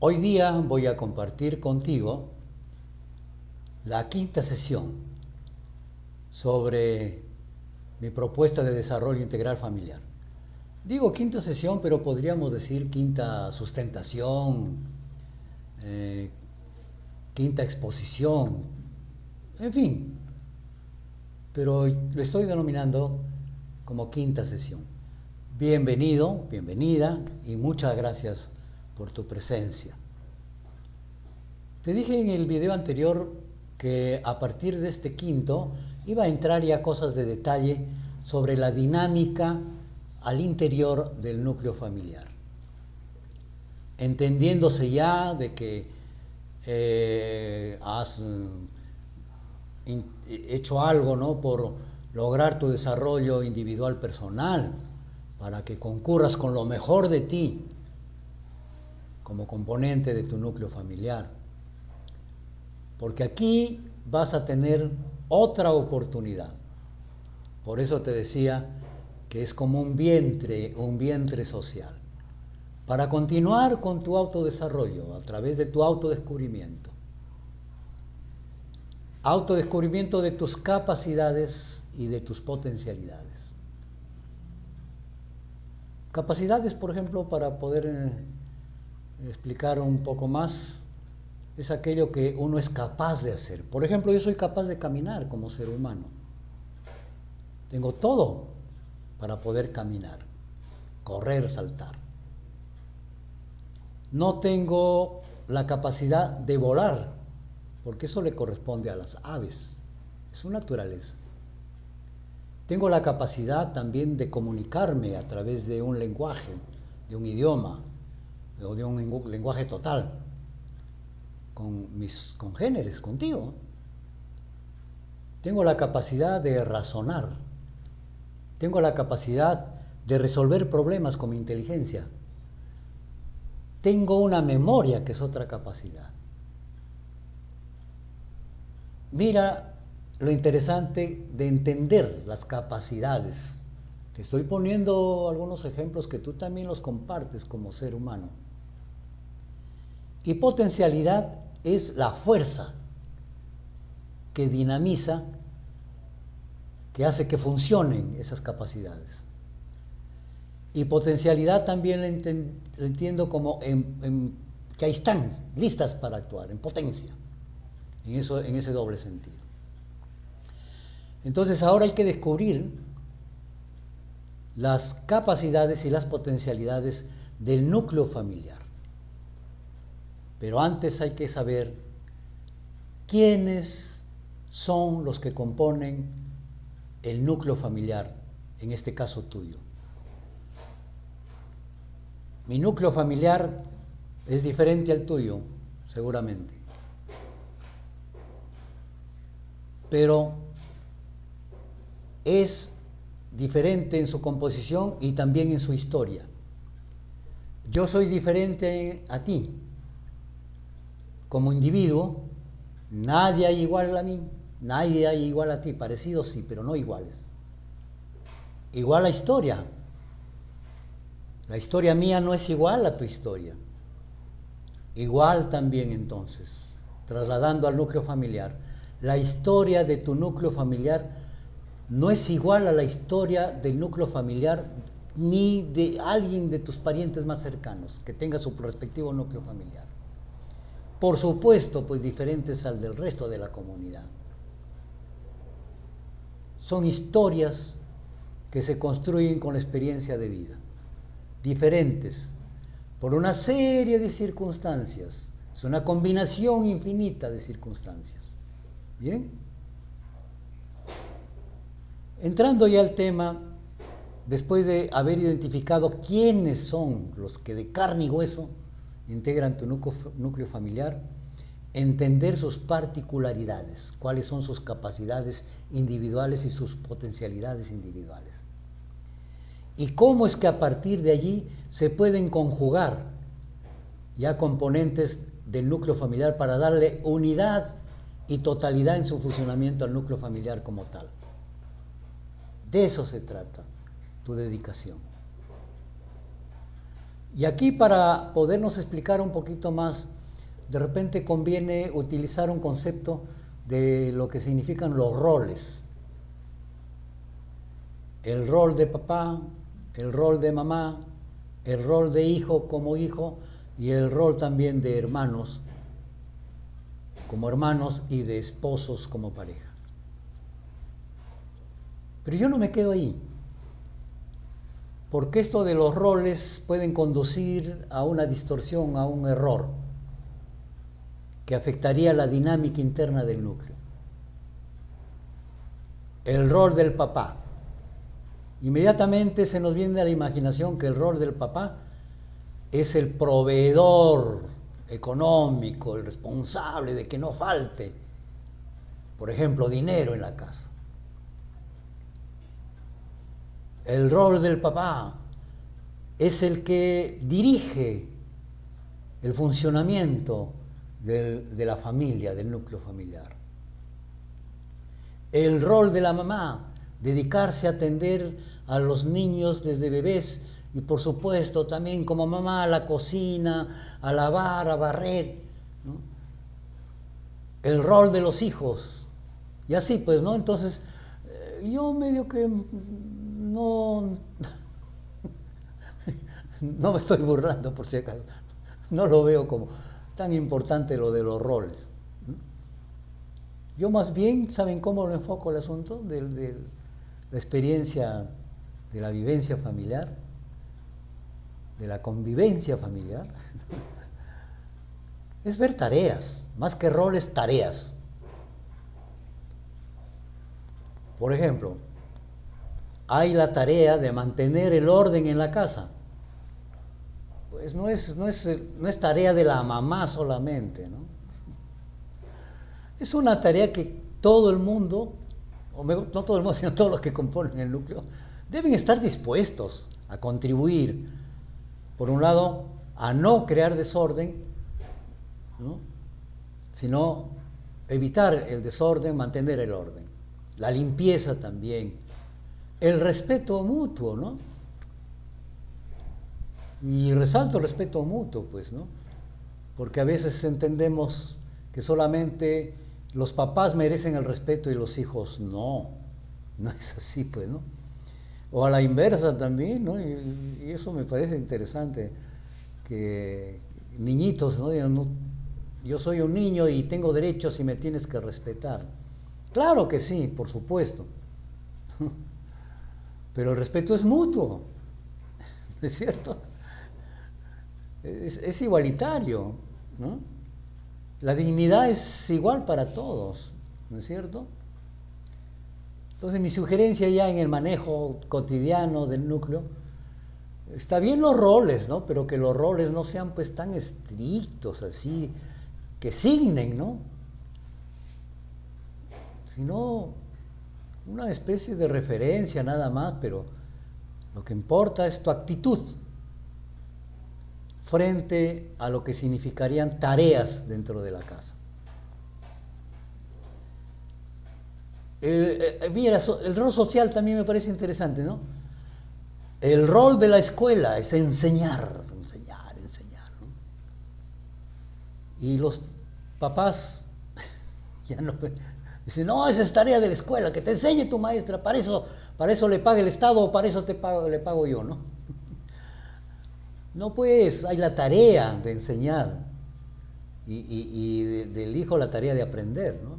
Hoy día voy a compartir contigo la quinta sesión sobre mi propuesta de desarrollo integral familiar. Digo quinta sesión, pero podríamos decir quinta sustentación, eh, quinta exposición, en fin, pero lo estoy denominando como quinta sesión. Bienvenido, bienvenida y muchas gracias por tu presencia. Te dije en el video anterior que a partir de este quinto iba a entrar ya cosas de detalle sobre la dinámica al interior del núcleo familiar. Entendiéndose ya de que has hecho algo, ¿no?, por lograr tu desarrollo individual personal, para que concurras con lo mejor de ti como componente de tu núcleo familiar. Porque aquí vas a tener otra oportunidad. Por eso te decía que es como un vientre social. Para continuar con tu autodesarrollo a través de tu autodescubrimiento. Autodescubrimiento de tus capacidades y de tus potencialidades. Capacidades, por ejemplo, para poder explicar un poco más, es aquello que uno es capaz de hacer. Por ejemplo, yo soy capaz de caminar como ser humano. Tengo todo para poder caminar, correr, saltar. No tengo la capacidad de volar, porque eso le corresponde a las aves, es su naturaleza. Tengo la capacidad también de comunicarme a través de un lenguaje, de un idioma, o de un lenguaje total, con mis congéneres, contigo. Tengo la capacidad de razonar, tengo la capacidad de resolver problemas con mi inteligencia. Tengo una memoria, que es otra capacidad. Mira lo interesante de entender las capacidades. Te estoy poniendo algunos ejemplos que tú también los compartes como ser humano. Y potencialidad es la fuerza que dinamiza, que hace que funcionen esas capacidades. Y potencialidad también lo entiendo como que ahí están, listas para actuar, en potencia, en ese doble sentido. Entonces ahora hay que descubrir las capacidades y las potencialidades del núcleo familiar. Pero antes hay que saber quiénes son los que componen el núcleo familiar, en este caso tuyo. Mi núcleo familiar es diferente al tuyo, seguramente. Pero es diferente en su composición y también en su historia. Yo soy diferente a ti. Como individuo, nadie hay igual a mí, nadie hay igual a ti, parecidos sí, pero no iguales. Igual la historia. La historia mía no es igual a tu historia. Igual también entonces, trasladando al núcleo familiar, la historia de tu núcleo familiar no es igual a la historia del núcleo familiar ni de alguien de tus parientes más cercanos que tenga su respectivo núcleo familiar. Por supuesto, pues diferentes al del resto de la comunidad. Son historias que se construyen con la experiencia de vida, diferentes, por una serie de circunstancias. Es una combinación infinita de circunstancias. ¿Bien? Entrando ya al tema, después de haber identificado quiénes son los que de carne y hueso integran tu núcleo familiar, entender sus particularidades, cuáles son sus capacidades individuales y sus potencialidades individuales. Y cómo es que a partir de allí se pueden conjugar ya componentes del núcleo familiar para darle unidad y totalidad en su funcionamiento al núcleo familiar como tal. De eso se trata tu dedicación. Y aquí, para podernos explicar un poquito más, de repente conviene utilizar un concepto de lo que significan los roles. El rol de papá, el rol de mamá, el rol de hijo como hijo y el rol también de hermanos como hermanos y de esposos como pareja. Pero yo no me quedo ahí, porque esto de los roles pueden conducir a una distorsión, a un error, que afectaría la dinámica interna del núcleo. El rol del papá. Inmediatamente se nos viene a la imaginación que el rol del papá es el proveedor económico, el responsable de que no falte, por ejemplo, dinero en la casa. El rol del papá es el que dirige el funcionamiento de la familia, del núcleo familiar. El rol de la mamá, dedicarse a atender a los niños desde bebés y por supuesto también como mamá a la cocina, a lavar, a barrer, ¿no? El rol de los hijos y así pues, ¿no? Entonces yo medio que no me estoy burlando por si acaso, no lo veo como tan importante lo de los roles. Yo más bien, ¿saben cómo lo enfoco el asunto? De la experiencia, de la vivencia familiar, de la convivencia familiar. Es ver tareas, más que roles, tareas. Por ejemplo, hay la tarea de mantener el orden en la casa. Pues no es tarea de la mamá solamente, ¿no? Es una tarea que todo el mundo, o no todo el mundo, sino todos los que componen el núcleo, deben estar dispuestos a contribuir, por un lado, a no crear desorden, ¿no? Sino evitar el desorden, mantener el orden. La limpieza también. El respeto mutuo, ¿no? Y resalto el respeto mutuo, pues, ¿no? Porque a veces entendemos que solamente los papás merecen el respeto y los hijos no. No es así, pues, ¿no? O a la inversa también, ¿no? Y eso me parece interesante, que niñitos, ¿no? Yo soy un niño y tengo derechos y me tienes que respetar. Claro que sí, por supuesto. Pero el respeto es mutuo, ¿no es cierto? Es igualitario, ¿no? La dignidad es igual para todos, ¿no es cierto? Entonces mi sugerencia ya en el manejo cotidiano del núcleo, está bien los roles, ¿no? Pero que los roles no sean pues tan estrictos así, que signen, ¿no? Sino una especie de referencia nada más, pero lo que importa es tu actitud frente a lo que significarían tareas dentro de la casa. El rol social también me parece interesante, ¿no? El rol de la escuela es enseñar, ¿no? Y los papás ya no dicen, no, esa es tarea de la escuela, que te enseñe tu maestra, para eso le paga el Estado o para eso le pago yo, ¿no? No, pues, hay la tarea de enseñar y del hijo la tarea de aprender, ¿no?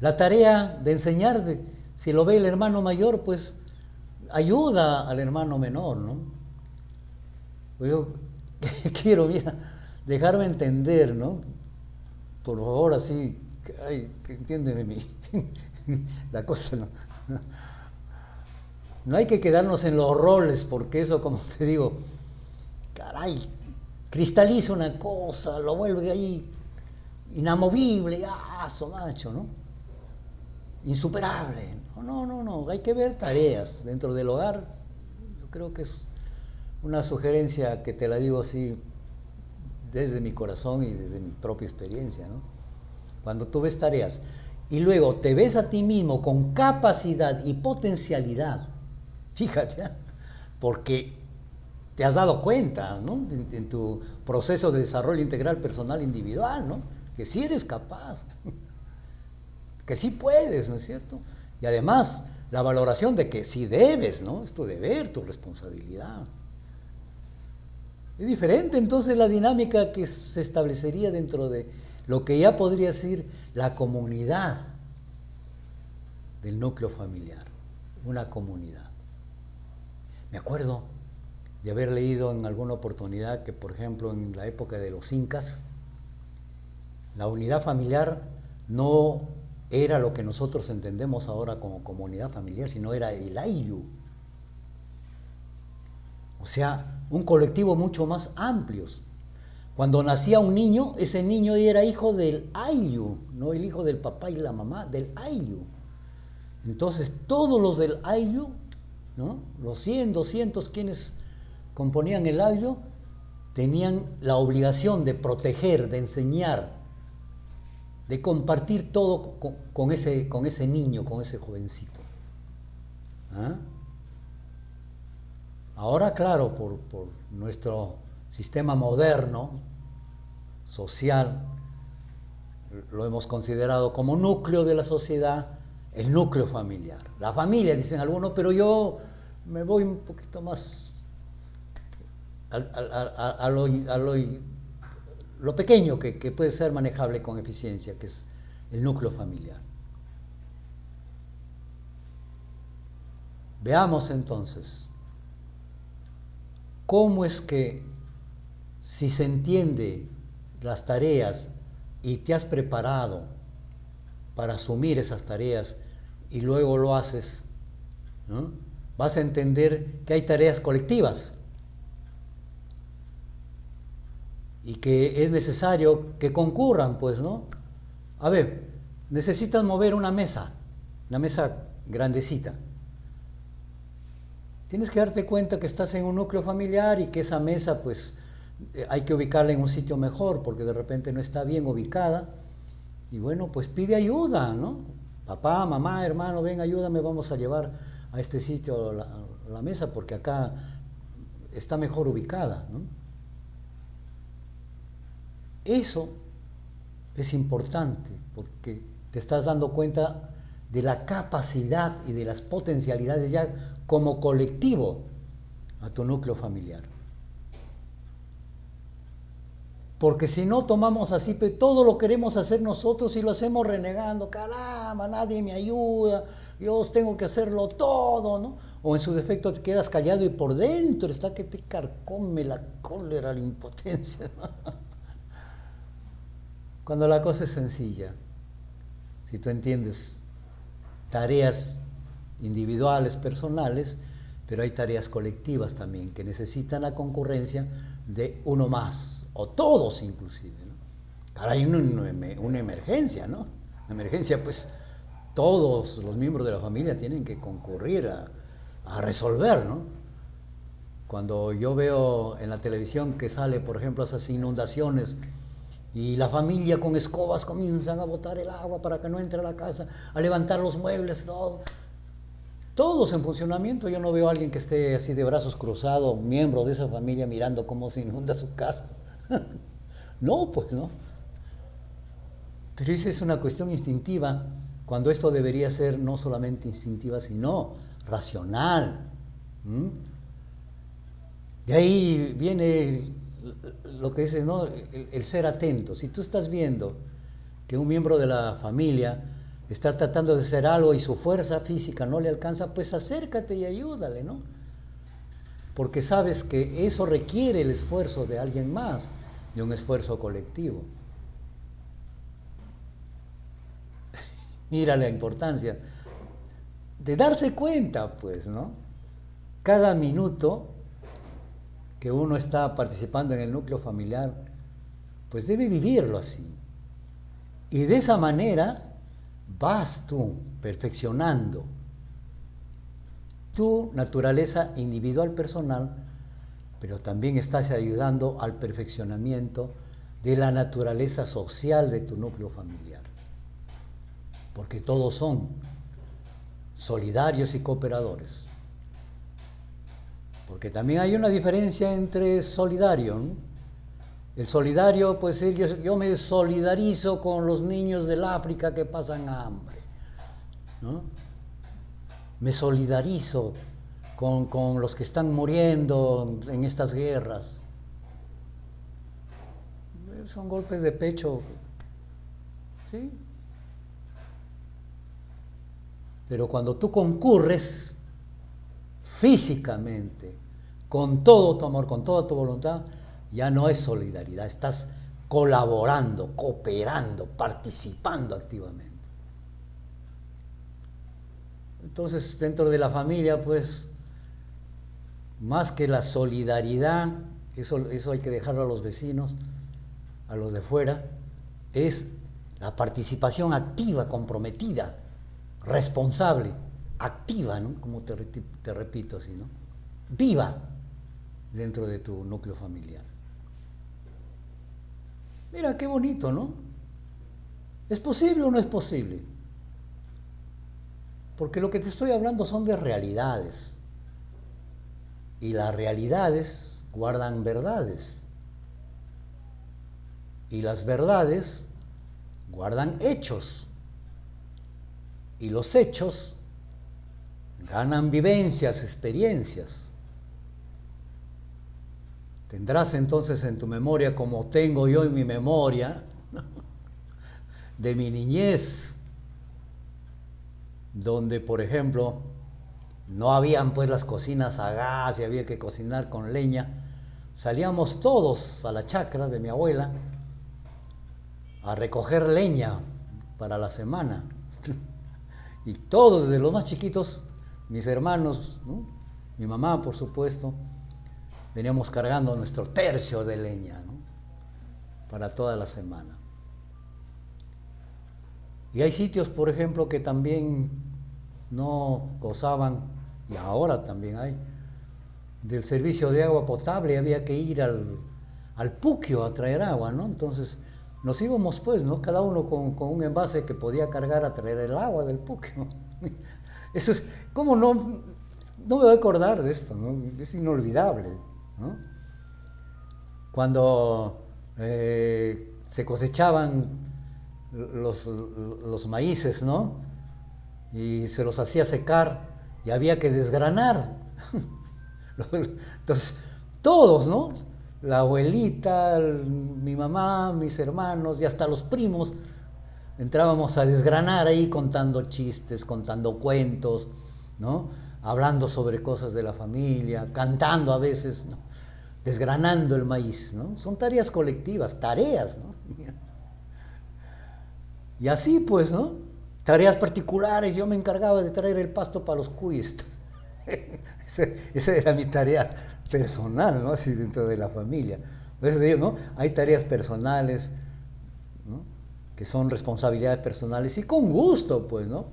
La tarea de enseñar, si lo ve el hermano mayor, pues ayuda al hermano menor, ¿no? Pues yo quiero, mira, dejarme entender, ¿no? Por favor, así, entiéndeme la cosa, ¿no? No hay que quedarnos en los roles, porque eso, como te digo, caray, cristaliza una cosa, lo vuelve ahí inamovible, macho, ¿no? Insuperable. No, hay que ver tareas dentro del hogar. Yo creo que es una sugerencia que te la digo así desde mi corazón y desde mi propia experiencia, ¿no? Cuando tú ves tareas y luego te ves a ti mismo con capacidad y potencialidad, fíjate, ¿eh? Porque te has dado cuenta, ¿no? En tu proceso de desarrollo integral personal individual, ¿no? Que sí eres capaz, que sí puedes, ¿no es cierto? Y además, la valoración de que sí debes, ¿no? Es tu deber, tu responsabilidad. Es diferente entonces la dinámica que se establecería dentro de lo que ya podría ser la comunidad del núcleo familiar, una comunidad. Me acuerdo de haber leído en alguna oportunidad que, por ejemplo, en la época de los incas, la unidad familiar no era lo que nosotros entendemos ahora como comunidad familiar, sino era el ayllu. O sea, un colectivo mucho más amplio. Cuando nacía un niño, ese niño era hijo del ayllu, no el hijo del papá y la mamá, del ayllu. Entonces, todos los del ayllu, ¿no? Los 100, 200 quienes componían el ayllu, tenían la obligación de proteger, de enseñar, de compartir todo con ese niño, con ese jovencito. ¿Ah? Ahora, claro, por nuestro sistema moderno, social, lo hemos considerado como núcleo de la sociedad, el núcleo familiar. La familia, dicen algunos, pero yo me voy un poquito más a lo pequeño que puede ser manejable con eficiencia, que es el núcleo familiar. Veamos entonces cómo es que, si se entiende las tareas y te has preparado para asumir esas tareas y luego lo haces, ¿no? Vas a entender que hay tareas colectivas y que es necesario que concurran, pues, ¿no? A ver, necesitas mover una mesa grandecita. Tienes que darte cuenta que estás en un núcleo familiar y que esa mesa, pues, hay que ubicarla en un sitio mejor porque de repente no está bien ubicada. Y bueno, pues pide ayuda, ¿no? Papá, mamá, hermano, ven, ayúdame, vamos a llevar a este sitio la mesa porque acá está mejor ubicada, ¿no? Eso es importante porque te estás dando cuenta de la capacidad y de las potencialidades ya como colectivo a tu núcleo familiar. Porque si no tomamos así, todo lo queremos hacer nosotros y lo hacemos renegando, caramba, nadie me ayuda, yo tengo que hacerlo todo, ¿no? O en su defecto te quedas callado y por dentro está que te carcome la cólera, la impotencia, ¿no? Cuando la cosa es sencilla, si tú entiendes tareas individuales, personales, pero hay tareas colectivas también que necesitan la concurrencia de uno más, o todos inclusive, ¿no? Ahora hay una emergencia, ¿no? Una emergencia, pues todos los miembros de la familia tienen que concurrir a resolver, ¿no? Cuando yo veo en la televisión que sale, por ejemplo, esas inundaciones y la familia con escobas comienzan a botar el agua para que no entre a la casa, a levantar los muebles, todo. Todos en funcionamiento. Yo no veo a alguien que esté así de brazos cruzados, miembro de esa familia, mirando cómo se inunda su casa. No, pues no. Pero esa es una cuestión instintiva, cuando esto debería ser no solamente instintiva, sino racional. De ahí viene lo que dice, ¿no? El ser atento. Si tú estás viendo que un miembro de la familia está tratando de hacer algo y su fuerza física no le alcanza, pues acércate y ayúdale, ¿no? Porque sabes que eso requiere el esfuerzo de alguien más, de un esfuerzo colectivo. Mira la importancia de darse cuenta, pues, ¿no? Cada minuto que uno está participando en el núcleo familiar, pues debe vivirlo así. Y de esa manera vas tú perfeccionando tu naturaleza individual personal, pero también estás ayudando al perfeccionamiento de la naturaleza social de tu núcleo familiar. Porque todos son solidarios y cooperadores. Porque también hay una diferencia entre solidario, ¿no? El solidario, pues yo me solidarizo con los niños del África que pasan hambre, ¿no? Me solidarizo con los que están muriendo en estas guerras. Son golpes de pecho, ¿sí? Pero cuando tú concurres físicamente, con todo tu amor, con toda tu voluntad, ya no es solidaridad, estás colaborando, cooperando, participando activamente. Entonces, dentro de la familia, pues, más que la solidaridad, eso hay que dejarlo a los vecinos, a los de fuera, es la participación activa, comprometida, responsable, activa, ¿no? Como te repito así, ¿no? Viva dentro de tu núcleo familiar. Mira, qué bonito, ¿no? ¿Es posible o no es posible? Porque lo que te estoy hablando son de realidades. Y las realidades guardan verdades. Y las verdades guardan hechos. Y los hechos ganan vivencias, experiencias. Tendrás entonces en tu memoria, como tengo yo en mi memoria, de mi niñez, donde, por ejemplo, no habían pues las cocinas a gas y había que cocinar con leña. Salíamos todos a la chacra de mi abuela a recoger leña para la semana. Y todos, desde los más chiquitos, mis hermanos, ¿no? Mi mamá, por supuesto, veníamos cargando nuestro tercio de leña, ¿no? Para toda la semana. Y hay sitios, por ejemplo, que también no gozaban, y ahora también hay, del servicio de agua potable. Había que ir al puquio a traer agua, ¿no? Entonces nos íbamos pues, ¿no? Cada uno con un envase que podía cargar a traer el agua del puquio. Eso es, ¿cómo no me voy a acordar de esto, ¿no? Es inolvidable, ¿no? Cuando se cosechaban los maíces, ¿no? Y se los hacía secar y había que desgranar. Entonces, todos, ¿no? La abuelita, mi mamá, mis hermanos y hasta los primos entrábamos a desgranar ahí contando chistes, contando cuentos, ¿no? Hablando sobre cosas de la familia, cantando a veces, ¿no? Desgranando el maíz, ¿no? Son tareas colectivas, tareas, ¿no? Y así pues, ¿no? Tareas particulares, yo me encargaba de traer el pasto para los cuyes. Esa era mi tarea personal, ¿no? Así dentro de la familia. Por eso digo, ¿no? Hay tareas personales, ¿no? Que son responsabilidades personales y con gusto, pues, ¿no?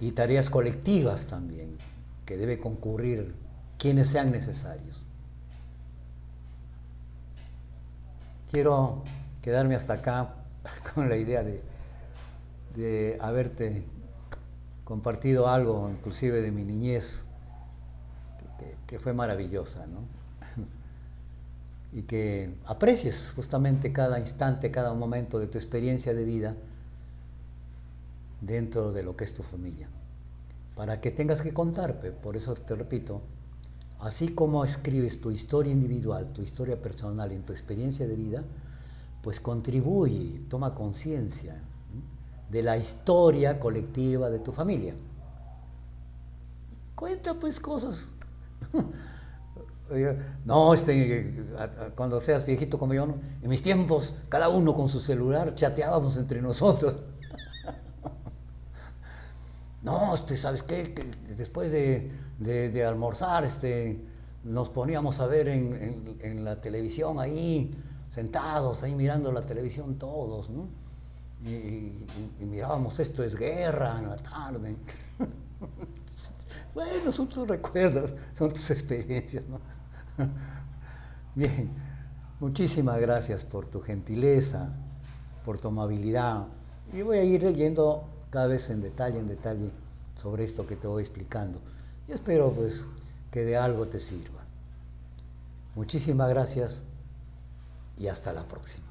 Y tareas colectivas también, que debe concurrir quienes sean necesarios. Quiero quedarme hasta acá con la idea de haberte compartido algo, inclusive de mi niñez, que fue maravillosa, ¿no? Y que aprecies justamente cada instante, cada momento de tu experiencia de vida dentro de lo que es tu familia, para que tengas que contar. Por eso te repito, así como escribes tu historia individual, tu historia personal en tu experiencia de vida, pues contribuye, toma conciencia, ¿no?, de la historia colectiva de tu familia. Cuenta pues cosas. No, cuando seas viejito como yo, ¿no? En mis tiempos, cada uno con su celular chateábamos entre nosotros. No, ¿sabes qué? Que después de almorzar, nos poníamos a ver en la televisión ahí, sentados ahí mirando la televisión todos, ¿no? Y mirábamos Esto es Guerra en la tarde. Bueno, son tus recuerdos, son tus experiencias, ¿no? Bien, muchísimas gracias por tu gentileza, por tu amabilidad. Y voy a ir leyendo cada vez en detalle sobre esto que te voy explicando. Y espero pues que de algo te sirva. Muchísimas gracias y hasta la próxima.